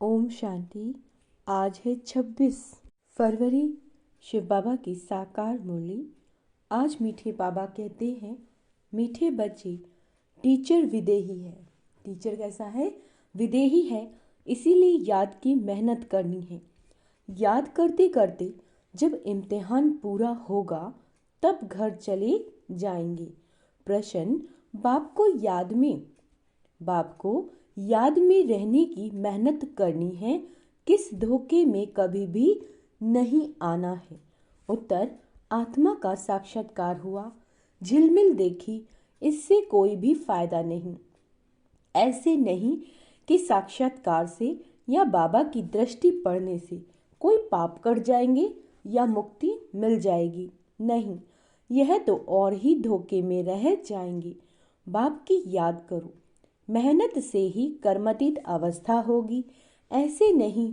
ओम शांति। आज है 26 फरवरी, शिव बाबा की साकार मुरली। आज मीठे बाबा कहते हैं, मीठे बच्चे, टीचर विदेही है। टीचर कैसा है? विदेही है, इसीलिए याद की मेहनत करनी है। याद करते करते जब इम्तिहान पूरा होगा तब घर चले जाएंगे। प्रश्न, बाप को याद में रहने की मेहनत करनी है, किस धोखे में कभी भी नहीं आना है। उत्तर, आत्मा का साक्षात्कार हुआ, झिलमिल देखी, इससे कोई भी फायदा नहीं। ऐसे नहीं कि साक्षात्कार से या बाबा की दृष्टि पड़ने से कोई पाप कट जाएंगे या मुक्ति मिल जाएगी। नहीं, यह तो और ही धोखे में रह जाएंगे। बाप की याद करो, मेहनत से ही कर्मातीत अवस्था होगी। ऐसे नहीं,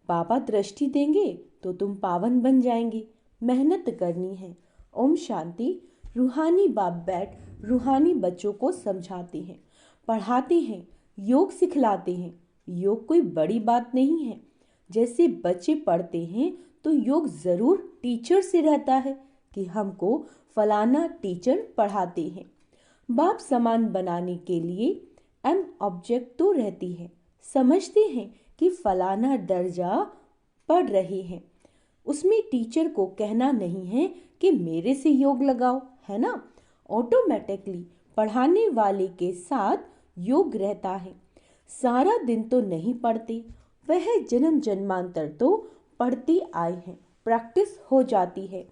बाबा दृष्टि देंगे तो तुम पावन बन जाएंगे। मेहनत करनी है। ओम शांति। रूहानी बाप बैठ रूहानी बच्चों को समझाते हैं, पढ़ाते हैं, योग सिखलाते हैं। योग कोई बड़ी बात नहीं है। जैसे बच्चे पढ़ते हैं तो योग जरूर टीचर से रहता है कि हमको फलाना टीचर पढ़ाते हैं। बाप समान बनाने के लिए एम ऑब्जेक्ट तो रहती है। समझते हैं कि फलाना दर्जा पढ़ रहे हैं, उसमें टीचर को कहना नहीं है कि मेरे से योग लगाओ, है ना। ऑटोमेटिकली पढ़ाने वाले के साथ योग रहता है। सारा दिन तो नहीं पढ़ते, वह जन्म जन्मांतर तो पढ़ते आए हैं, प्रैक्टिस हो जाती है।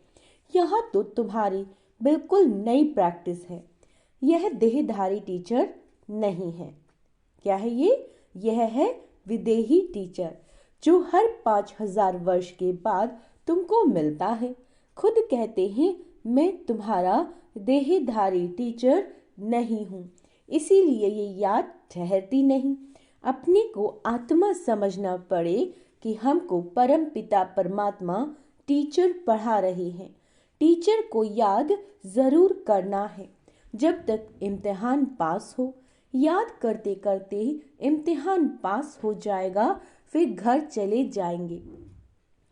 यह तो तुम्हारी बिल्कुल नई प्रैक्टिस है। यह देहधारी टीचर नहीं है। क्या है ये? यह है विदेही टीचर, जो हर 5000 वर्ष के बाद तुमको मिलता है। खुद कहते हैं, मैं तुम्हारा देहधारी टीचर नहीं हूँ, इसीलिए ये याद ठहरती नहीं। अपने को आत्मा समझना पड़े कि हमको परम पिता परमात्मा टीचर पढ़ा रहे हैं। टीचर को याद जरूर करना है जब तक इम्तिहान पास हो। याद करते करते इम्तिहान पास हो जाएगा, फिर घर चले जाएंगे।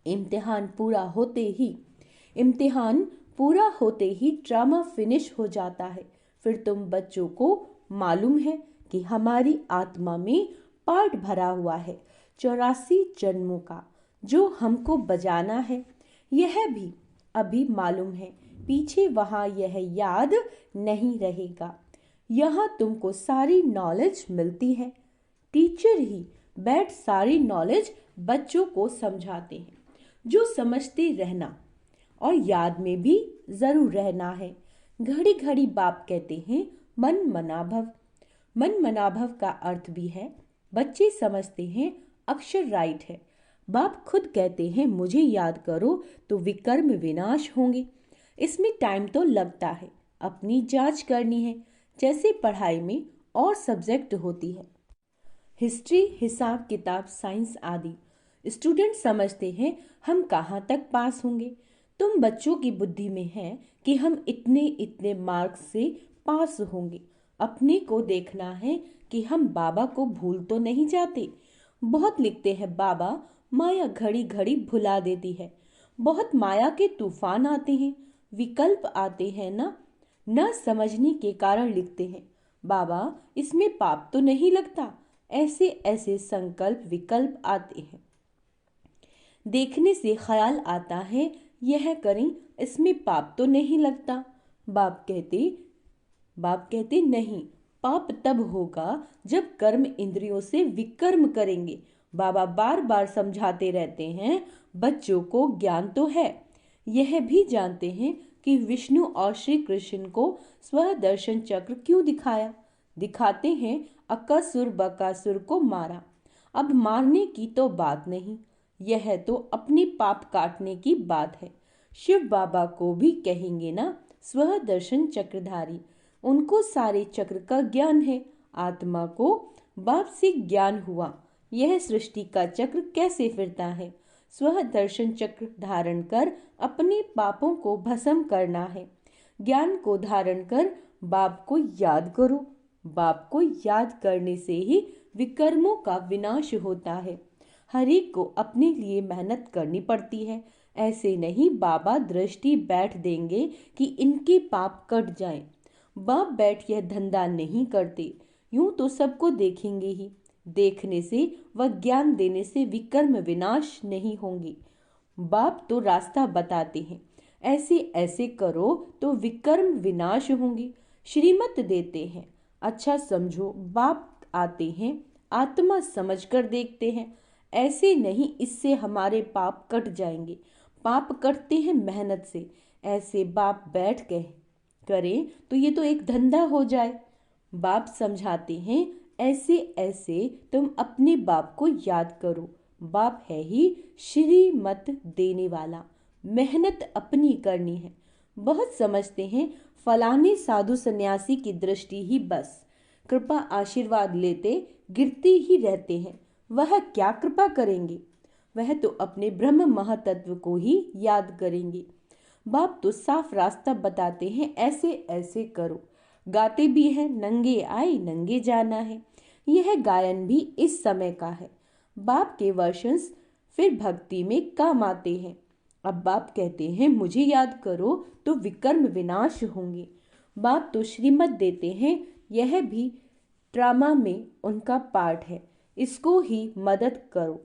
इम्तिहान पूरा होते ही ड्रामा फिनिश हो जाता है। फिर तुम बच्चों को मालूम है कि हमारी आत्मा में पार्ट भरा हुआ है 84 जन्मों का, जो हमको बजाना है। यह भी अभी मालूम है, पीछे वहाँ यह याद नहीं रहेगा। यहाँ तुमको सारी नॉलेज मिलती है। टीचर ही बैठ सारी नॉलेज बच्चों को समझाते हैं, जो समझते रहना और याद में भी जरूर रहना है। घड़ी घड़ी बाप कहते हैं, मन मनाभव। मन मनाभव का अर्थ भी है, बच्चे समझते हैं अक्षर राइट है। बाप खुद कहते हैं, मुझे याद करो तो विकर्म विनाश होंगे। इसमें टाइम तो लगता है, अपनी जांच करनी है, जैसे पढ़ाई में और सब्जेक्ट होती है, हिस्ट्री, हिसाब किताब, साइंस आदि। स्टूडेंट समझते हैं हम कहाँ तक पास होंगे। तुम बच्चों की बुद्धि में है कि हम इतने इतने मार्क्स से पास होंगे। अपने को देखना है कि हम बाबा को भूल तो नहीं जाते। बहुत लिखते हैं, बाबा माया घड़ी घड़ी भुला देती है। बहुत माया के तूफान आते हैं, विकल्प आते हैं ना, न समझने के कारण लिखते हैं, बाबा इसमें पाप तो नहीं लगता। ऐसे ऐसे संकल्प विकल्प आते हैं। देखने से ख्याल आता है, यह करें, इसमें पाप तो नहीं लगता। बाप कहते नहीं, पाप तब होगा जब कर्म इंद्रियों से विकर्म करेंगे। बाबा बार बार समझाते रहते हैं, बच्चों को ज्ञान तो है, यह भी जानते हैं कि विष्णु और श्री कृष्ण को स्वदर्शन चक्र क्यों दिखाते हैं, अकासुर बकासुर को मारा। अब मारने की तो बात नहीं, यह तो अपने पाप काटने की बात है। शिव बाबा को भी कहेंगे ना, स्वदर्शन चक्रधारी, उनको सारे चक्र का ज्ञान है। आत्मा को बाप से ज्ञान हुआ, यह सृष्टि का चक्र कैसे फिरता है। स्वदर्शन चक्र धारण कर अपने पापों को भस्म करना है। ज्ञान को धारण कर बाप को याद करो। बाप को याद करने से ही विकर्मों का विनाश होता है। हर एक को अपने लिए मेहनत करनी पड़ती है। ऐसे नहीं बाबा दृष्टि बैठ देंगे कि इनके पाप कट जाएं। बाप बैठ यह धंधा नहीं करते। यूं तो सबको देखेंगे ही। देखने से व ज्ञान देने से विकर्म विनाश नहीं होंगे। बाप तो रास्ता बताते हैं, ऐसे ऐसे करो तो विकर्म विनाश होंगे। श्रीमत देते हैं, अच्छा समझो। बाप आते हैं, आत्मा समझकर देखते हैं। ऐसे नहीं इससे हमारे पाप कट जाएंगे। पाप कटते हैं मेहनत से। ऐसे बाप बैठ गए करें तो ये तो एक धंधा हो जाए। बाप समझाते हैं, ऐसे ऐसे तुम अपने बाप को याद करो। बाप है ही श्रीमत देने वाला। मेहनत अपनी करनी है। बहुत समझते हैं फलाने साधु सन्यासी की दृष्टि ही बस। कृपा आशीर्वाद लेते गिरते ही रहते हैं। वह क्या कृपा करेंगे? वह तो अपने ब्रह्म महातत्व को ही याद करेंगे। बाप तो साफ रास्ता बताते हैं, ऐसे ऐसे करो। गाते भी हैं, नंगे आए नंगे जाना है। यह गायन भी इस समय का है। बाप के वर्शंस फिर भक्ति में काम आते हैं। अब बाप कहते हैं, मुझे याद करो तो विकर्म विनाश होंगे। बाप तो श्रीमत देते हैं, यह भी ड्रामा में उनका पार्ट है। इसको ही मदद करो।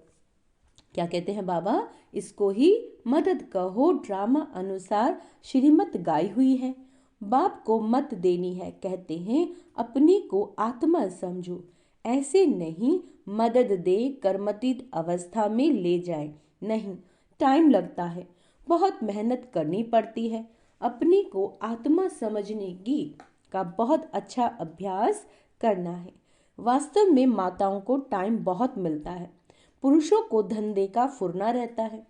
क्या कहते हैं बाबा? इसको ही मदद कहो। ड्रामा अनुसार श्रीमत गाई हुई है। बाप को मत देनी है, कहते हैं अपने को आत्मा समझो। ऐसे नहीं मदद दे कर्मतीत अवस्था में ले जाए। नहीं, टाइम लगता है, बहुत मेहनत करनी पड़ती है। अपने को आत्मा समझने की का बहुत अच्छा अभ्यास करना है। वास्तव में माताओं को टाइम बहुत मिलता है। पुरुषों को धंधे का फुरना रहता है।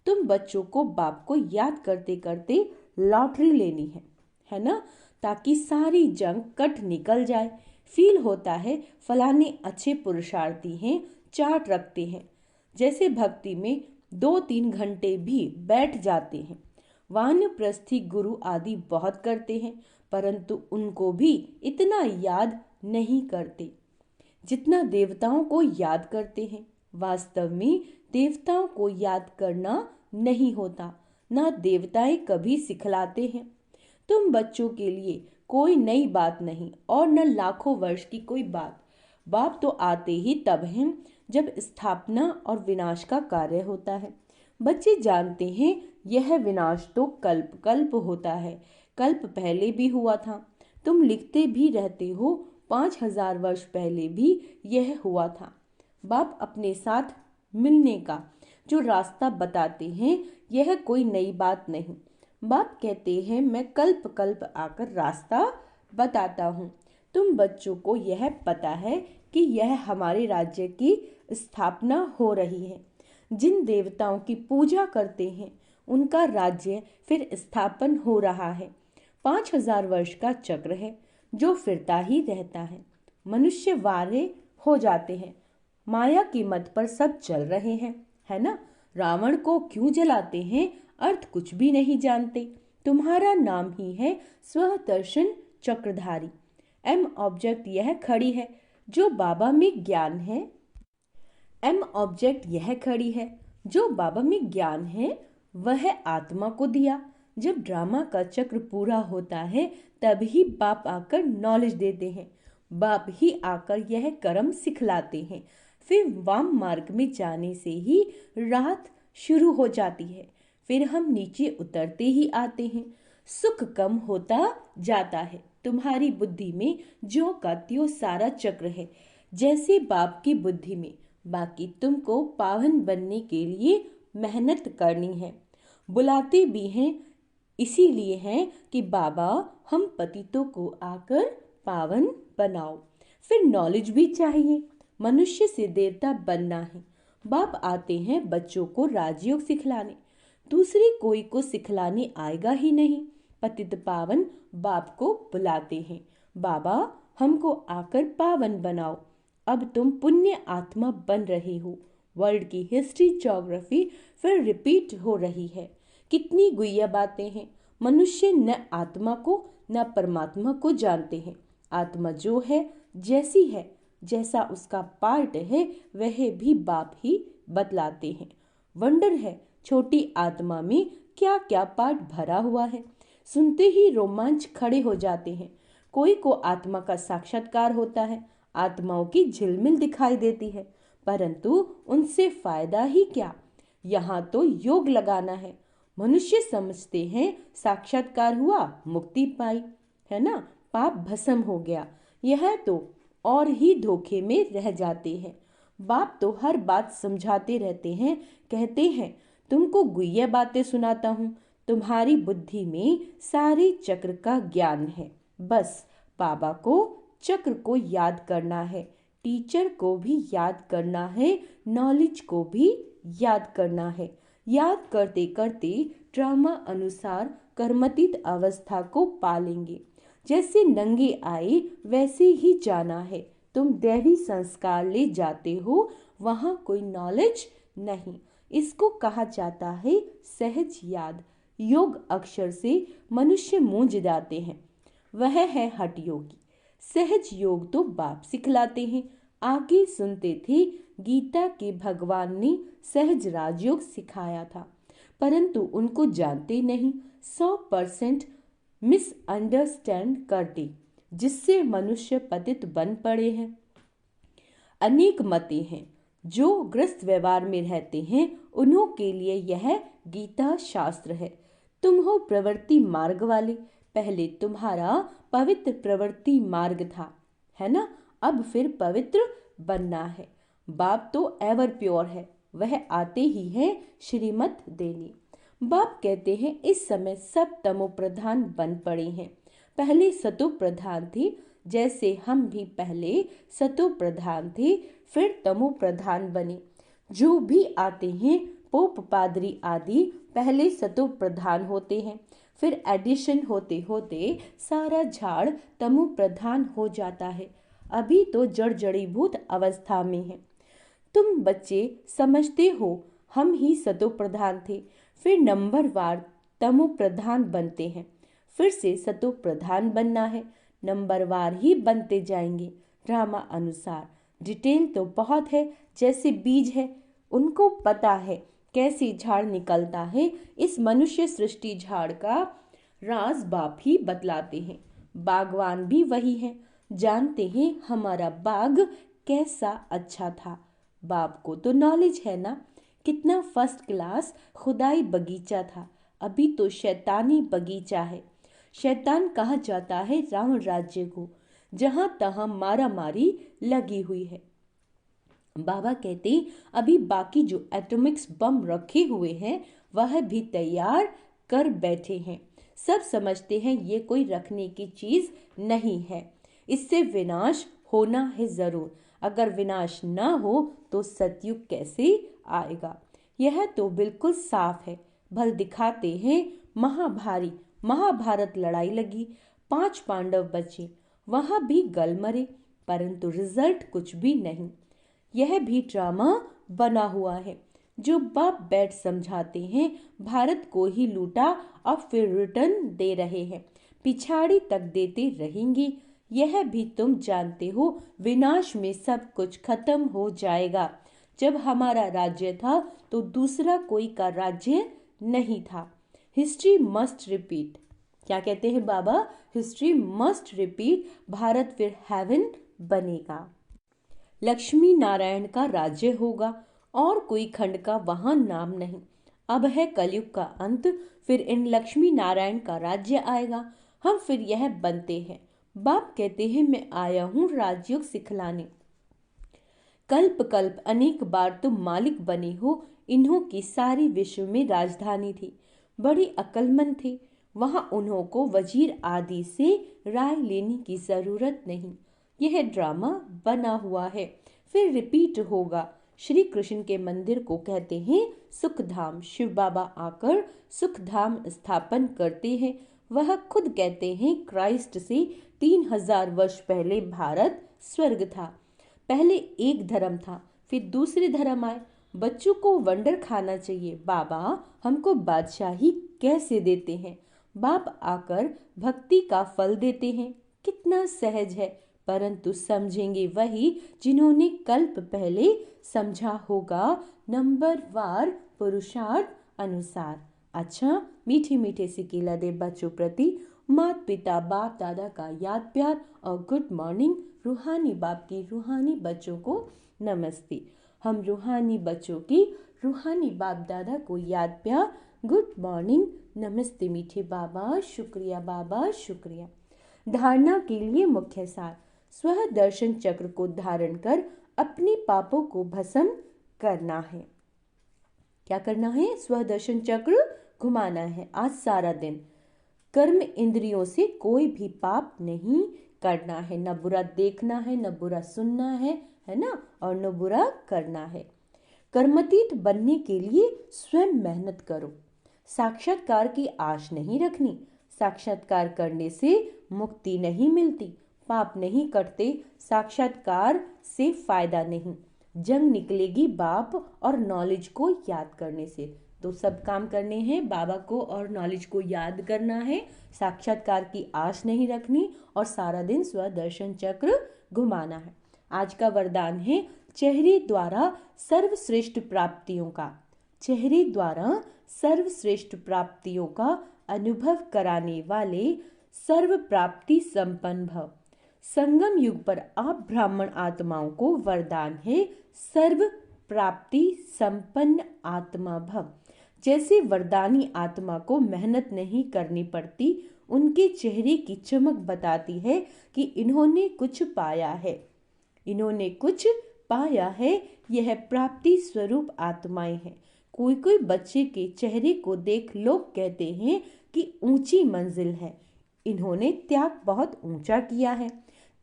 तुम बच्चों को बाप को याद करते करते लॉटरी लेनी है ना, ताकि सारी जंग कट निकल जाए। फील होता है फलाने अच्छे पुरुषार्थी हैं, चार्ट रखते हैं। जैसे भक्ति में 2-3 घंटे भी बैठ जाते हैं। वानप्रस्थी गुरु आदि बहुत करते हैं, परंतु उनको भी इतना याद नहीं करते जितना देवताओं को याद करते हैं। वास्तव में देवताओं को याद करना नहीं होता, ना देवताएं कभी सिखलाते हैं। तुम बच्चों के लिए कोई नई बात नहीं और न लाखों वर्ष की कोई बात। बाप तो आते ही तब हैं जब स्थापना और विनाश का कार्य होता है। बच्चे जानते हैं यह विनाश तो कल्प कल्प होता है। कल्प पहले भी हुआ था। तुम लिखते भी रहते हो, 5000 वर्ष पहले भी यह हुआ था। बाप अपने साथ मिलने का जो रास्ता बताते हैं, यह कोई नई बात नहीं। बाप कहते हैं, मैं कल्प कल्प आकर रास्ता बताता हूँ। तुम बच्चों को यह पता है कि यह हमारे राज्य की स्थापना हो रही है। जिन देवताओं की पूजा करते हैं उनका राज्य फिर स्थापन हो रहा है। 5000 वर्ष का चक्र है जो फिरता ही रहता है। मनुष्य वारे हो जाते हैं। माया की मत पर सब चल रहे हैं, है ना। रावण को क्यों जलाते हैं? अर्थ कुछ भी नहीं जानते। तुम्हारा नाम ही है स्वदर्शन चक्रधारी। एम ऑब्जेक्ट यह खड़ी है जो बाबा में ज्ञान है। एम ऑब्जेक्ट यह खड़ी है जो बाबा में ज्ञान है, वह आत्मा को दिया। जब ड्रामा का चक्र पूरा होता है तब ही बाप आकर नॉलेज देते हैं। बाप ही आकर यह कर्म सिखलाते हैं। फिर वाम मार्ग में जाने से ही रात शुरू हो जाती है। फिर हम नीचे उतरते ही आते हैं। सुख कम होता जाता है। तुम्हारी बुद्धि में जो का त्यों सारा चक्र है, जैसे बाप की बुद्धि में। बाकी तुमको पावन बनने के लिए मेहनत करनी है। बुलाते भी हैं इसीलिए हैं कि बाबा हम पतितों को आकर पावन बनाओ। फिर नॉलेज भी चाहिए। मनुष्य से देवता बनना है। बाप आते हैं बच्चों को राजयोग सिखलाने। दूसरे कोई को सिखलाने आएगा ही नहीं। पतित पावन बाप को बुलाते हैं, बाबा हमको आकर पावन बनाओ। अब तुम पुण्य आत्मा बन रहे हो। वर्ल्ड की हिस्ट्री ज्योग्राफी फिर रिपीट हो रही है। कितनी गुइया बातें हैं। मनुष्य न आत्मा को न परमात्मा को जानते हैं। आत्मा जो है जैसी है जैसा उसका पार्ट है वह भी बाप ही बतलाते हैं। वंडर है छोटी आत्मा में क्या क्या पार्ट भरा हुआ है। सुनते ही रोमांच खड़े हो जाते हैं। कोई को आत्मा का साक्षात्कार होता है, आत्माओं की झिलमिल दिखाई देती है, परंतु उनसे फायदा ही क्या। यहाँ तो योग लगाना है। मनुष्य समझते हैं साक्षात्कार हुआ, मुक्ति पाई, है ना, पाप भस्म हो गया। यह तो और ही धोखे में रह जाते हैं। बाप तो हर बात समझाते रहते हैं, कहते हैं तुमको गुह्य बातें सुनाता हूँ, तुम्हारी बुद्धि में सारे चक्र का ज्ञान है। बस बाबा को चक्र को याद करना है, टीचर को भी याद करना है, नॉलेज को भी याद करना है। याद करते करते ड्रामा अनुसार कर्मतीत अवस्था को पालेंगे। जैसे नंगे आए वैसे ही जाना है। तुम दैवी संस्कार ले जाते हो, वहाँ कोई नॉलेज नहीं। इसको कहा जाता है सहज याद। योग अक्षर से मनुष्य मूंझ जाते हैं, वह है हठ योगी। सहज योग तो बाप सिखलाते हैं। आगे सुनते थे, गीता के भगवान ने सहज राजयोग सिखाया था, परंतु उनको जानते नहीं। 100% मिसअंडरस्टैंड करते, जिससे मनुष्य पतित बन पड़े हैं। अनेक मतें हैं। जो ग्रस्त व्यवहार में रहते हैं उन्हों के लिए यह गीता शास्त्र है। तुम हो प्रवृत्ति मार्ग वाले। पहले तुम्हारा पवित्र प्रवृत्ति मार्ग था, है ना, अब फिर पवित्र बनना है। बाप तो एवर प्योर है, वह आते ही है श्रीमत देने। बाप कहते हैं इस समय सब तमो प्रधान बन पड़े हैं। पहले सतो प्रधान थे, जैसे हम भी पहले सतो प्रधान थे, फिर तमो प्रधान बने। जो भी आते हैं पोप पादरी आदि पहले सतो प्रधान होते हैं, फिर एडिशन होते होते सारा झाड़ तमो प्रधान हो जाता है। अभी तो जड़ जड़ीभूत अवस्था में है। तुम बच्चे समझते हो हम ही सतो प्रधान थे, फिर नंबरवार तमो प्रधान बनते हैं, फिर से सतो प्रधान बनना है, नंबरवार ही बनते जाएंगे। ड्रामा अनुसार डिटेल तो बहुत है, जैसे बीज है, उनको पता है कैसे झाड़ निकलता है। इस मनुष्य सृष्टि झाड़ का राज बाप ही बतलाते हैं। बागवान भी वही है, जानते हैं हमारा बाग कैसा अच्छा था। बाप को तो नॉलेज है ना, कितना फर्स्ट क्लास खुदाई बगीचा था। अभी तो शैतानी बगीचा है। शैतान कहा जाता है रावण राज्य को, जहां तहां मारा मारी लगी हुई है। बाबा कहते अभी बाकी जो एटॉमिक्स बम रखे हुए हैं वह भी तैयार कर बैठे हैं। सब समझते हैं ये कोई रखने की चीज नहीं है, इससे विनाश होना है जरूर। अगर विनाश न हो तो सतयुग कैसे आएगा। यह तो बिल्कुल साफ है। भल दिखाते हैं महाभारी महाभारत लड़ाई लगी, 5 पांडव बचे, वहां भी गल मरे, परंतु रिजल्ट कुछ भी नहीं। यह भी ड्रामा बना हुआ है। जो बाप बैठ समझाते हैं भारत को ही लूटा, अब फिर रिटर्न दे रहे हैं, पिछाड़ी तक देते रहेंगे। यह भी तुम जानते हो विनाश में सब कुछ खत्म हो जाएगा। जब हमारा राज्य था तो दूसरा कोई का राज्य नहीं था। History must repeat. क्या कहते हैं बाबा, हिस्ट्री मस्ट रिपीट। भारत फिर हेवन बनेगा, लक्ष्मी नारायण का राज्य होगा, और कोई खंड का वहां नाम नहीं। अब है कलयुग का अंत, फिर इन लक्ष्मी नारायण का राज्य आएगा, हम फिर यह बनते हैं। बाप कहते हैं मैं आया हूँ राजयोग सिखलाने। कल्प कल्प अनेक बार तुम मालिक बने हो। इन्हों की सारी विश्व में राजधानी थी, बड़ी अक्लमंद थे। वहां उन्हों को वजीर आदि से राय लेने की जरूरत नहीं। यह ड्रामा बना हुआ है, फिर रिपीट होगा। श्री कृष्ण के मंदिर को कहते हैं सुखधाम। शिव बाबा आकर सुखधाम स्थापन करते हैं। वह खुद कहते हैं क्राइस्ट से 3000 वर्ष पहले भारत स्वर्ग था। पहले एक धर्म था, फिर दूसरे धर्म आए। बच्चों को वंडर खाना चाहिए। बाबा हमको बादशाही कैसे देते हैं। बाप आकर भक्ति का फल देते हैं। कितना सहज है, परंतु समझेंगे वही जिन्होंने कल्प पहले समझा होगा, नंबर वार पुरुषार्थ अनुसार। अच्छा, मीठे मीठे से केला दे बच्चों प्रति माता पिता बाप दादा का याद प्यार और गुड मॉर्निंग। रूहानी बाप की रूहानी बच्चों को नमस्ते। हम रूहानी बच्चों की रूहानी बाप दादा को याद प्यार, गुड मॉर्निंग, नमस्ते मीठे बाबा, शुक्रिया बाबा, शुक्रिया। धारणा के लिए मुख्य सार। स्व दर्शन चक्र को धारण कर अपने पापों को भस्म करना है। क्या करना है? स्व दर्शन चक्र घुमाना है आज सारा दिन। कर्म इंद्रियों से कोई भी पाप नहीं करना है, न बुरा देखना है, न बुरा सुनना है ना, और न बुरा करना है। कर्मातीत बनने के लिए स्वयं मेहनत करो। साक्षात्कार की आश नहीं रखनी। साक्षात्कार करने से मुक्ति नहीं मिलती, पाप नहीं कटते, साक्षात्कार से फायदा नहीं। जंग निकलेगी बाप और नॉलेज को याद करने से। तो सब काम करने हैं, बाबा को और नॉलेज को याद करना है, साक्षात्कार की आश नहीं रखनी और सारा दिन स्वदर्शन चक्र घुमाना है। आज का वरदान है चेहरे द्वारा सर्वश्रेष्ठ प्राप्तियों का। चेहरे द्वारा सर्वश्रेष्ठ प्राप्तियों का अनुभव कराने वाले सर्व प्राप्ति संपन्न भव। संगम युग पर आप ब्राह्मण आत्माओं को वरदान है सर्व प्राप्ति संपन्न आत्मा भव। जैसे वरदानी आत्मा को मेहनत नहीं करनी पड़ती, उनके चेहरे की चमक बताती है कि इन्होंने कुछ पाया है, इन्होंने कुछ पाया है। यह प्राप्ति स्वरूप आत्माएं हैं। कोई कोई बच्चे के चेहरे को देख लोग कहते हैं कि ऊंची मंजिल है, इन्होंने त्याग बहुत ऊंचा किया है।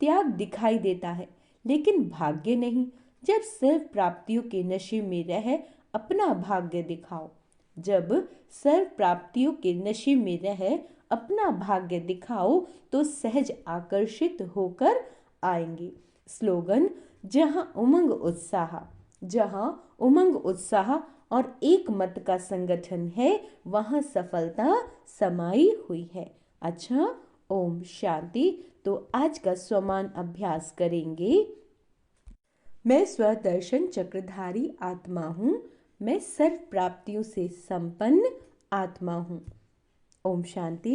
त्याग दिखाई देता है लेकिन भाग्य नहीं। जब सर्व प्राप्तियों के नशे में रह अपना भाग्य दिखाओ, जब सर्व प्राप्तियों के नशे में रह अपना भाग्य दिखाओ तो सहज आकर्षित होकर आएंगे। स्लोगन, जहां उमंग उत्साह, जहां उमंग उत्साह और एक मत का संगठन है, वहां सफलता समाई हुई है। अच्छा, ओम शांति। तो आज का स्वमान अभ्यास करेंगे। मैं स्वदर्शन चक्रधारी आत्मा हूँ, मैं सर्व प्राप्तियों से संपन्न आत्मा हूँ। ओम शांति।